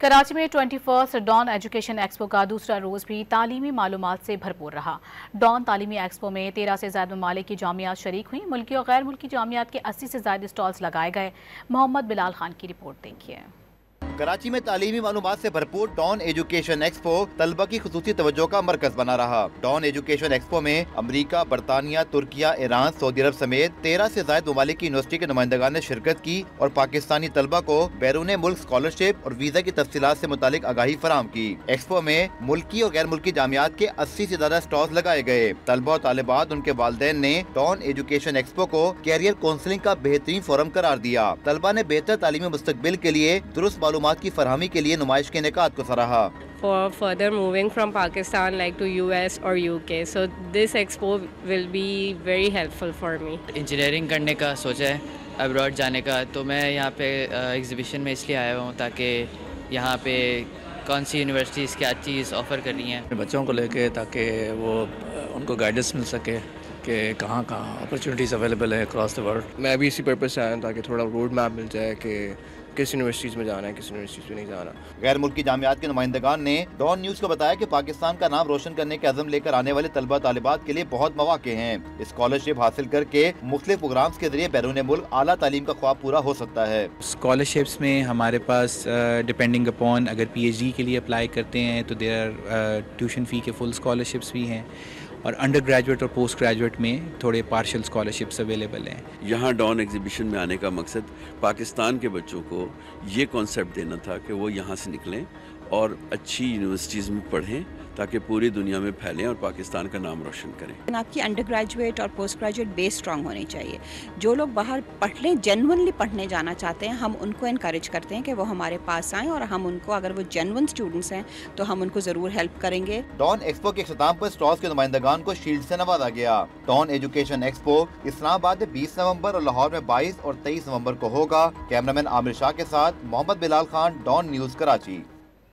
کراچی میں 21 Dawn education expo کا دوسرا روز بھی تعلیمی معلومات سے بھرپور رہا۔ ڈان تعلیمی ایکسپو میں 13 سے زائد ممالک کی جامعات شریک ہوئیں۔ ملکی اور غیر ملکی جامعات کے 80 سے زائد اسٹالز لگائے گئے۔ محمد بلال خان کی رپورٹ دیکھیے۔ کراچی میں تعلیمی معلومات سے بھرپور ڈان ایجوکیشن ایکسپو طلبہ کی خصوصی توجہ کا مرکز بنا رہا۔ ڈان ایجوکیشن ایکسپو میں امریکہ، برطانیہ، ترکیہ، ایران، سعودی عرب سمیت 13 سے زائد ممالک کی یونیورسٹی کے نمائندگان نے شرکت کی اور پاکستانی طلبہ کو بیرون ملک اسکالرشپ اور ویزا کی تفصیلات سے متعلق آگاہی فراہم کی۔ ایکسپو میں ملکی اور غیر ملکی جامعات کے 80 سے زیادہ اسٹالز لگائے گئے۔ طلبہ اور طالبات ان کے والدین نے ڈان ایجوکیشن ایکسپو کو کیریئر کونسلنگ کا بہترین فورم قرار دیا۔ طلبہ نے بہتر تعلیمی مستقبل کے لیے درست معلومات کی فراہمی کے لیے نمائش کے انعقاد کو سراہا۔ For further moving from Pakistan like to US or UK, so this expo will be very helpful for me. Engineering کرنے کا سوچا ہے ابراڈ جانے کا، تو میں یہاں پہ ایگزیبیشن میں اس لیے آیا ہوں تاکہ یہاں پہ کون سی یونیورسٹیز کیا چیز آفر کر رہی ہیں بچوں کو لے کے، تاکہ وہ ان کو گائیڈنس مل سکے کہ کہاں اپرچونیٹیز اویلیبل ہے اکراس دا ورلڈ۔ میں بھی اسی پرپز سے آیا ہوں تاکہ تھوڑا روڈ میپ مل جائے کہ کس یونیورسٹیز میں جانا ہے، کس یونیورسٹیز میں نہیں جانا۔ غیر ملکی جامعات کے نمائندگان نے ڈان نیوز کو بتایا کہ پاکستان کا نام روشن کرنے کے عزم لے کر آنے والے طلبہ طالبات کے لیے بہت مواقع ہیں۔ اسکالرشپ حاصل کر کے مختلف پروگرامز کے ذریعے بیرون ملک اعلیٰ تعلیم کا خواب پورا ہو سکتا ہے۔ اسکالرشپس میں ہمارے پاس ڈپینڈنگ اپون اگر پی ایچ ڈی کے لیے اپلائی کرتے ہیں تو دیر ٹیوشن فی کے فل اسکالرشپس بھی ہیں، اور انڈر گریجویٹ اور پوسٹ گریجویٹ میں تھوڑے پارشل اسکالرشپس اویلیبل ہیں۔ یہاں ڈان ایگزیبیشن میں آنے کا مقصد پاکستان کے بچوں کو یہ کانسیپٹ دینا تھا کہ وہ یہاں سے نکلیں اور اچھی یونیورسٹیز میں پڑھیں تاکہ پوری دنیا میں پھیلیں اور پاکستان کا نام روشن کریں۔ آپ کی انڈر گریجویٹ اور پوسٹ گریجویٹ بیس اسٹرانگ ہونی چاہیے۔ جو لوگ باہر پڑھ لیں، جینونلی پڑھنے جانا چاہتے ہیں، ہم ان کو انکریج کرتے ہیں کہ وہ ہمارے پاس آئیں، اور ہم ان کو، اگر وہ جینون اسٹوڈنٹس ہیں تو ہم ان کو ضرور ہیلپ کریں گے۔ ڈان ایکسپو کے اختتام پر اسٹالز کے نمائندگان کو شیلڈ سے نوازا گیا۔ ڈان ایجوکیشن ایکسپو اسلام آباد میں 20 نومبر اور لاہور میں 22 اور 23 نومبر کو ہوگا۔ کیمرامین عامر شاہ کے ساتھ محمد بلال خان، ڈان نیوز کراچی۔